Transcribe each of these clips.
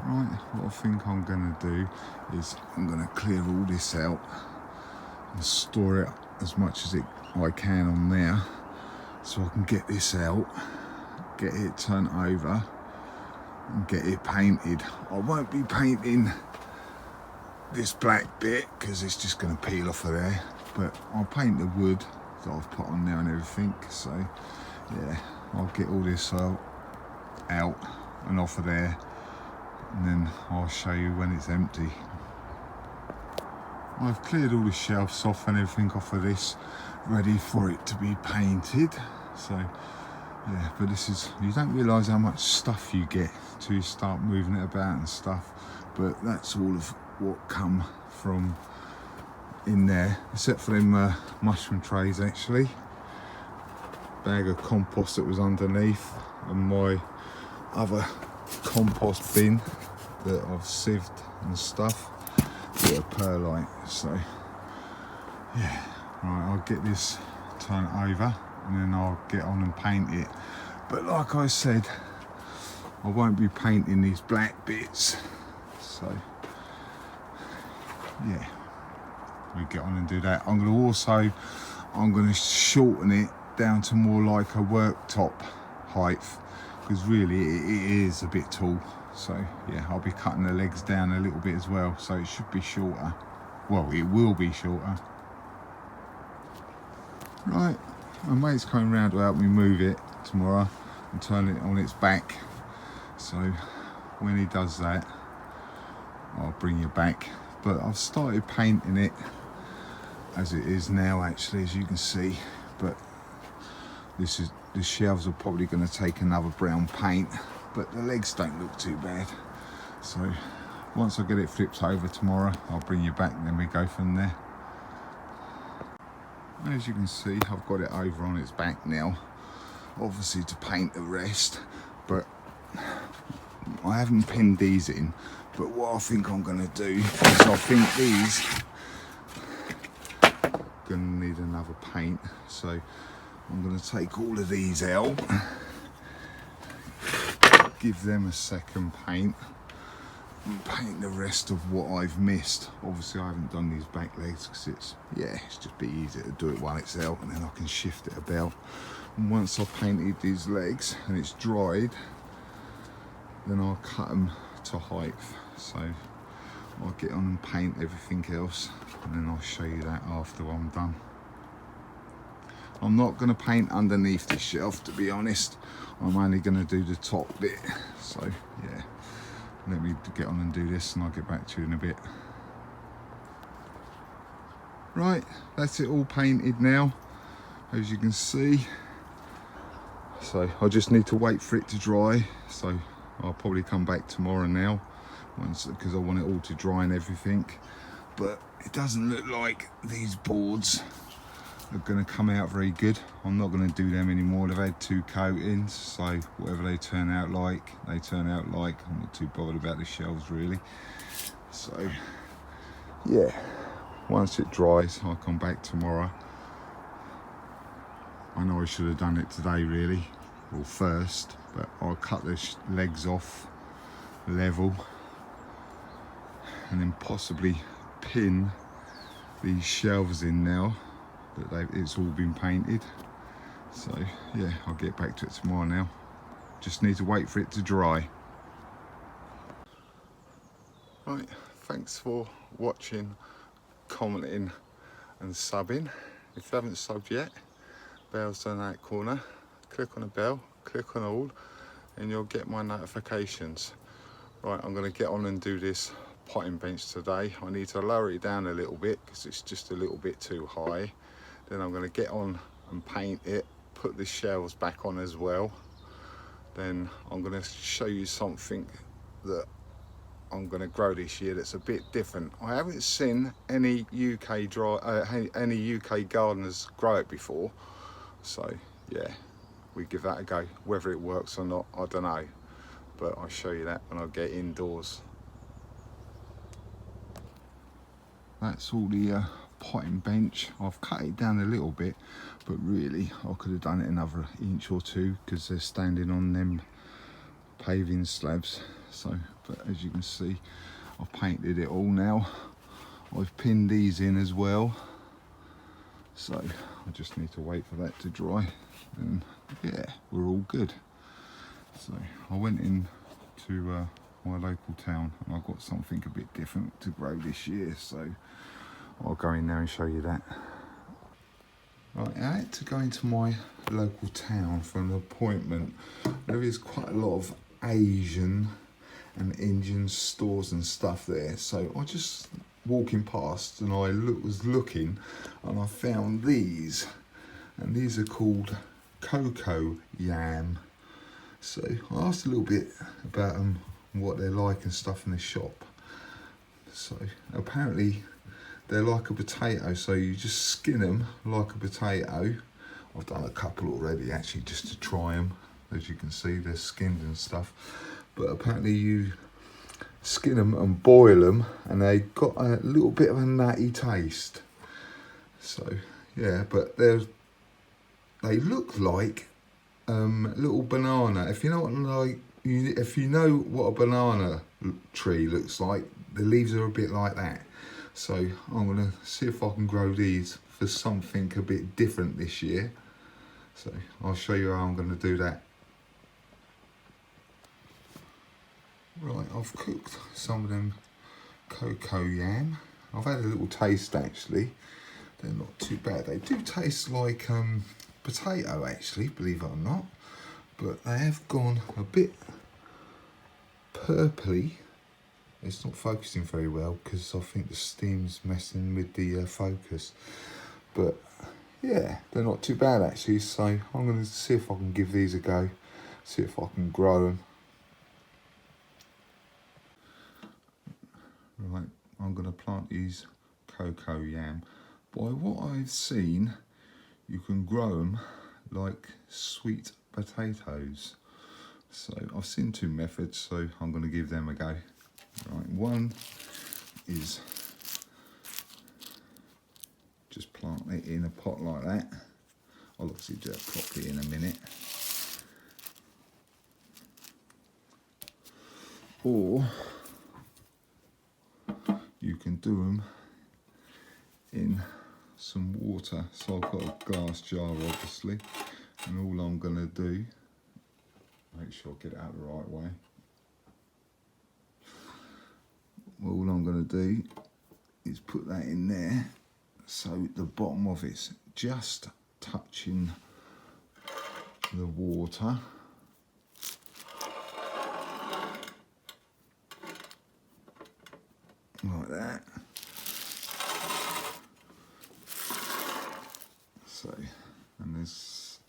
Right, what I think I'm going to do is I'm going to clear all this out and store it as much as I can on there, so I can get this out, get it turned over and get it painted. I won't be painting this black bit because it's just going to peel off of there, but I'll paint the wood that I've put on there and everything. So yeah, I'll get all this out and off of there, and then I'll show you when it's empty. I've cleared all the shelves off and everything off of this, ready for it to be painted. So yeah, but this is, you don't realise how much stuff you get till you start moving it about and stuff, but that's all of what come from in there, except for them mushroom trays actually, bag of compost that was underneath, and my other compost bin that I've sieved and stuff, bit of perlite. So yeah, right, I'll get this turned over and then I'll get on and paint it. But like I said, I won't be painting these black bits, so yeah, we get on and do that. I'm going to shorten it down to more like a worktop height, because really it is a bit tall. So yeah, I'll be cutting the legs down a little bit as well, so it should be shorter. Well, it will be shorter. Right, my mate's coming round to help me move it tomorrow and turn it on its back. So when he does that, I'll bring you back. But I've started painting it as it is now, actually, as you can see. But the shelves are probably going to take another brown paint, but the legs don't look too bad. So once I get it flipped over tomorrow, I'll bring you back and then we go from there. As you can see, I've got it over on its back now, obviously to paint the rest, but I haven't pinned these in. But what I think I'm going to do is I think these are going to need another paint, so I'm going to take all of these out, give them a second paint, and paint the rest of what I've missed. Obviously I haven't done these back legs because it's just a bit easier to do it while it's out, and then I can shift it about. And once I've painted these legs and it's dried, then I'll cut them to height. So I'll get on and paint everything else, and then I'll show you that after I'm done. I'm not going to paint underneath the shelf, to be honest. I'm only going to do the top bit. So yeah, let me get on and do this and I'll get back to you in a bit. Right, that's it all painted now, as you can see. So I just need to wait for it to dry. So I'll probably come back tomorrow now, because I want it all to dry and everything. But it doesn't look like these boards are going to come out very good. I'm not going to do them anymore. They've had 2 coatings, so whatever they turn out like, they turn out like. I'm not too bothered about the shelves really. So yeah, once it dries, I'll come back tomorrow. I know I should have done it today really, or first, but I'll cut the legs off level and then possibly pin these shelves in now that it's all been painted. So yeah, I'll get back to it tomorrow now. Just need to wait for it to dry. Right, thanks for watching, commenting and subbing. If you haven't subbed yet, bell's down that corner. Click on the bell, click on all, and you'll get my notifications. Right, I'm going to get on and do this potting bench today. I need to lower it down a little bit because it's just a little bit too high. Then I'm going to get on and paint it, put the shelves back on as well. Then I'm going to show you something that I'm going to grow this year that's a bit different. I haven't seen any UK gardeners grow it before, so yeah, we give that a go. Whether it works or not, I don't know, but I'll show you that when I get indoors. That's all the potting bench. I've cut it down a little bit, but really I could have done it another inch or two because they're standing on them paving slabs. So but as you can see, I've painted it all now. I've pinned these in as well, so I just need to wait for that to dry, and yeah, we're all good. So I went in to my local town and I got something a bit different to grow this year, so I'll go in there and show you that. Right, I had to go into my local town for an appointment. There is quite a lot of Asian and Indian stores and stuff there, so I just walking past and I was looking and I found these, and these are called coco yam. So I asked a little bit about them, what they're like and stuff in the shop. So apparently they're like a potato, so you just skin them like a potato. I've done a couple already actually just to try them. As you can see, they're skinned and stuff. But apparently you skin them and boil them and they got a little bit of a nutty taste. So yeah, but they look like little banana. If you know what if you know what a banana tree looks like, the leaves are a bit like that. So I'm gonna see if I can grow these for something a bit different this year. So I'll show you how I'm gonna do that. Right, I've cooked some of them coco yam. I've had a little taste actually. They're not too bad. They do taste like potato actually, believe it or not. But they have gone a bit purpley. It's not focusing very well because I think the steam's messing with the focus. But yeah, they're not too bad actually. So I'm going to see if I can give these a go. See if I can grow them. Right, I'm going to plant these coco yam. By what I've seen, you can grow them like sweet potatoes. So I've seen two methods, so I'm going to give them a go. Right, one is just plant it in a pot like that. I'll obviously do it properly in a minute. Or you can do them in some water. So I've got a glass jar obviously, and all I'm going to do, make sure I get it out the right way. All I'm going to do is put that in there so the bottom of it's just touching the water. Like that. So, and there's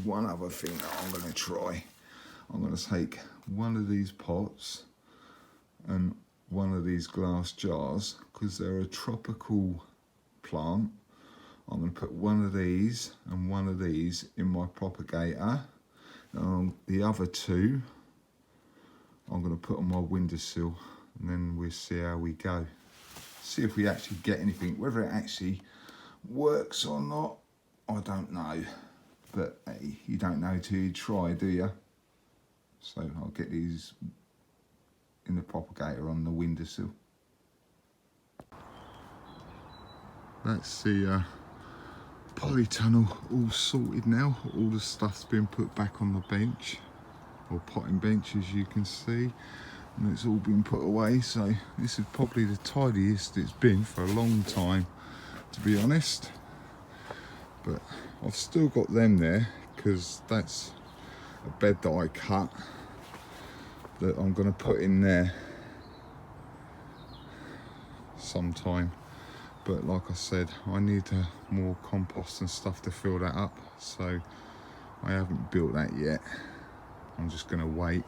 one other thing that I'm going to try. I'm going to take one of these pots and one of these glass jars, because they're a tropical plant. I'm going to put one of these and one of these in my propagator. The other two I'm going to put on my windowsill, and then we'll see how we go. See if we actually get anything. Whether it actually works or not, I don't know. But hey, you don't know till you try, do you? So I'll get these in the propagator on the windowsill. That's the polytunnel all sorted now. All the stuff's been put back on the bench, or potting bench, as you can see, and it's all been put away. So this is probably the tidiest it's been for a long time, to be honest. But I've still got them there because that's a bed that I cut that I'm going to put in there sometime. But like I said, I need more compost and stuff to fill that up, so I haven't built that yet. I'm just going to wait,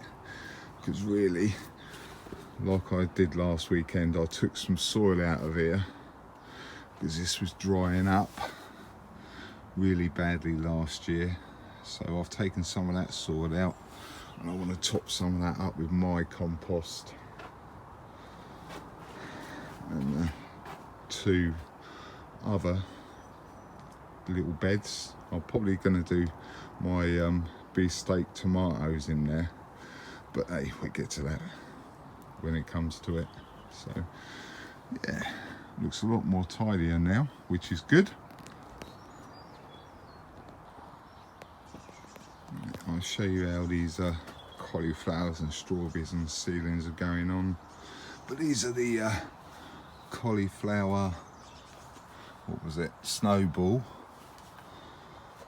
because really, like I did last weekend, I took some soil out of here because this was drying up really badly last year. So I've taken some of that soil out and I want to top some of that up with my compost. And two other little beds, I'm probably going to do my beefsteak tomatoes in there, But hey, we get to that when it comes to it. So yeah, looks a lot more tidier now, which is good. I'll show you how these cauliflowers and strawberries and seedlings are going on. But these are the cauliflower, what was it, snowball.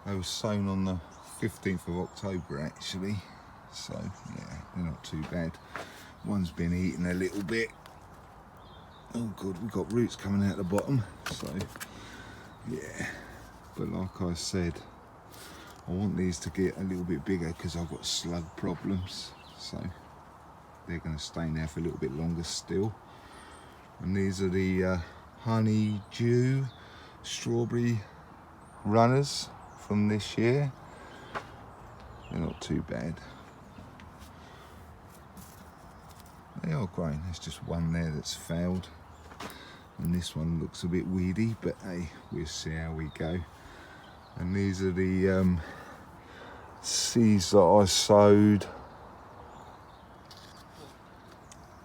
They were sown on the 15th of October actually. So yeah, they're not too bad. One's been eaten a little bit. Oh god, we've got roots coming out the bottom. So yeah, but like I said, I want these to get a little bit bigger because I've got slug problems. So they're going to stay in there for a little bit longer still. And these are the honeydew strawberry runners from this year. They're not too bad. They are growing. There's just one there that's failed. And this one looks a bit weedy, but hey, we'll see how we go. And these are the seeds that I sowed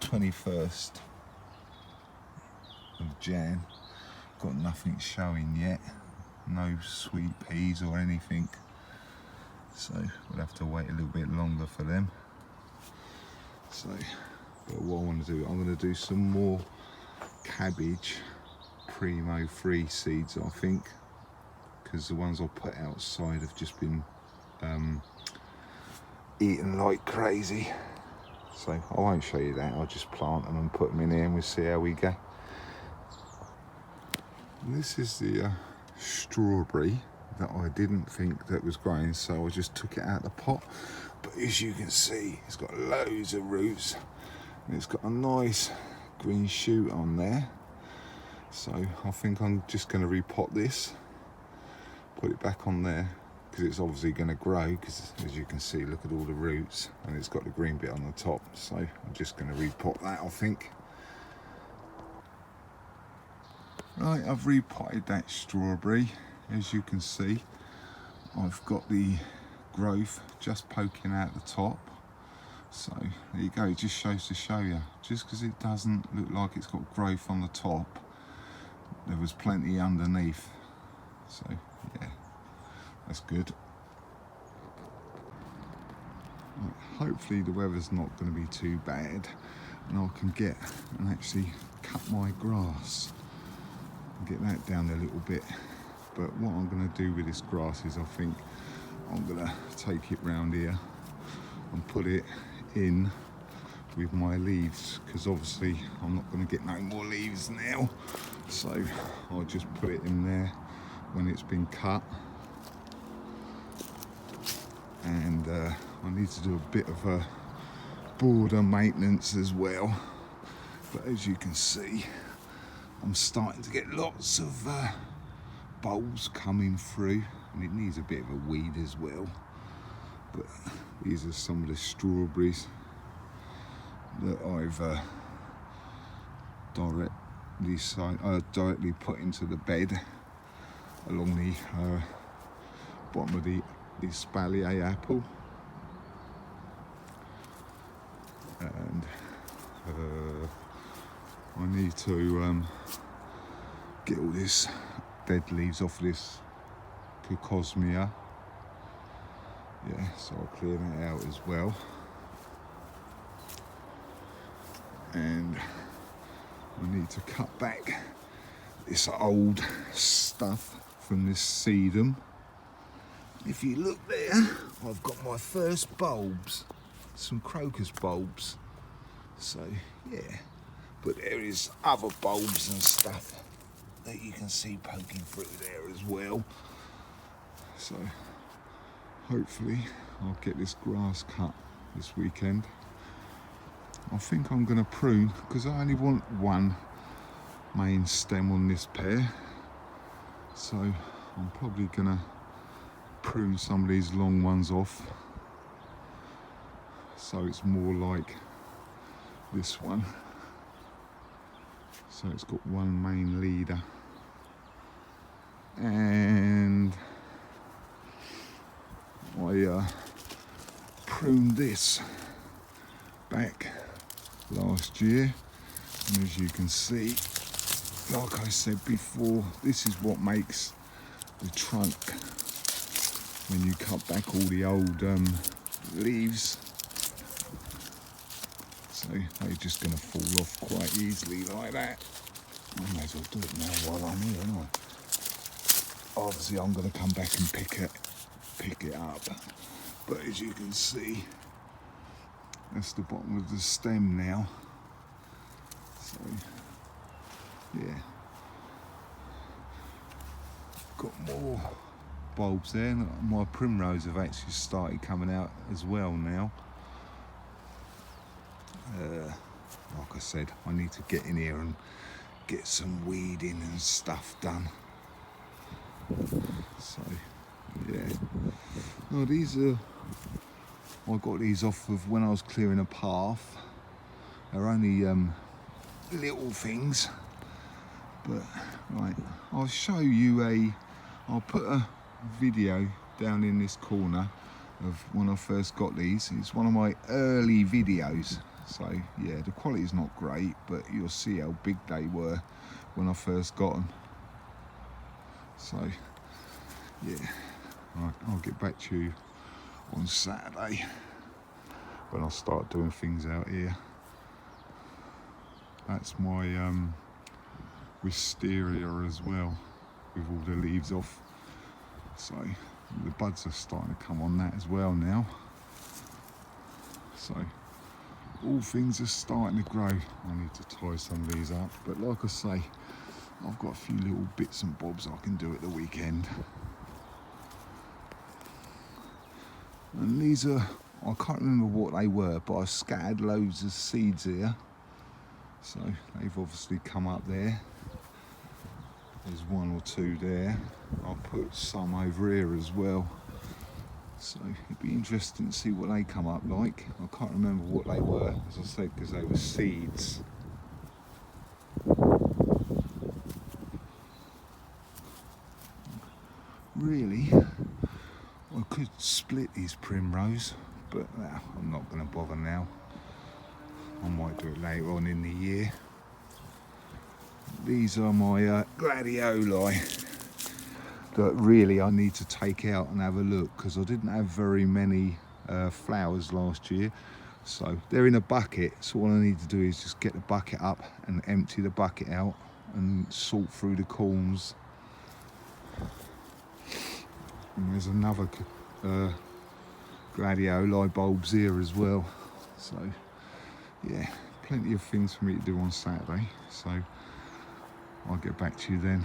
21st of Jan. Got nothing showing yet, no sweet peas or anything, so we'll have to wait a little bit longer for them. So but what I want to do, I'm going to do some more cabbage primo free seeds, I think, because the ones I put outside have just been eaten like crazy. So I won't show you that, I'll just plant them and put them in here and we'll see how we go. And this is the strawberry that I didn't think that was growing, so I just took it out of the pot. But as you can see, it's got loads of roots and it's got a nice green shoot on there. So I think I'm just going to repot this, put it back on there, because it's obviously going to grow, because as you can see, look at all the roots and it's got the green bit on the top. So I'm just going to repot that, I think. Right, I've repotted that strawberry. As you can see, I've got the growth just poking out the top. So there you go, it just shows to show you, just because it doesn't look like it's got growth on the top, there was plenty underneath. So yeah, that's good. Right, hopefully the weather's not going to be too bad and I can get and actually cut my grass and get that down a little bit. But what I'm going to do with this grass is I think I'm going to take it round here and put it in with my leaves, because obviously I'm not going to get no more leaves now, so I'll just put it in there when it's been cut. And I need to do a bit of a border maintenance as well, but as you can see, I'm starting to get lots of bulbs coming through, and it needs a bit of a weed as well. But these are some of the strawberries that I've directly put into the bed along the bottom of the espalier apple. And I need to get all this dead leaves off this crocus. Yeah, so I'll clear that out as well. And I need to cut back this old stuff from this sedum. If you look there, I've got my first bulbs, some crocus bulbs. So yeah, but there is other bulbs and stuff that you can see poking through there as well. So hopefully I'll get this grass cut this weekend. I think I'm going to prune, because I only want one main stem on this pear, so I'm probably going to prune some of these long ones off so it's more like this one, so it's got one main leader. And I pruned this back last year, and as you can see, like I said before, this is what makes the trunk when you cut back all the old leaves. So they're just going to fall off quite easily like that. I may as well do it now while I'm here, aren't I? Obviously I'm going to come back and pick it up, but as you can see, that's the bottom of the stem now. So yeah, got more bulbs there. My primrose have actually started coming out as well now. Like I said, I need to get in here and get some weeding and stuff done. So yeah, no, these are, I got these off of when I was clearing a path. They're only little things, but right, I'll show you I'll put a video down in this corner of when I first got these. It's one of my early videos, so yeah, the quality's not great, but you'll see how big they were when I first got them. So yeah, I'll get back to you on Saturday when I start doing things out here. That's my wisteria as well, with all the leaves off. So the buds are starting to come on that as well now. So all things are starting to grow. I need to tie some of these up, but like I say, I've got a few little bits and bobs I can do at the weekend. And these are, I can't remember what they were, but I scattered loads of seeds here. So they've obviously come up there. There's one or two there. I'll put some over here as well. So it'd be interesting to see what they come up like. I can't remember what they were, as I said, because they were seeds. Really, I could split these primrose, but I'm not going to bother now. I might do it later on in the year. These are my gladioli that really I need to take out and have a look, because I didn't have very many flowers last year. So they're in a bucket, so all I need to do is just get the bucket up and empty the bucket out and sort through the corms. And there's another gladioli bulbs here as well. So yeah, plenty of things for me to do on Saturday. So I'll get back to you then.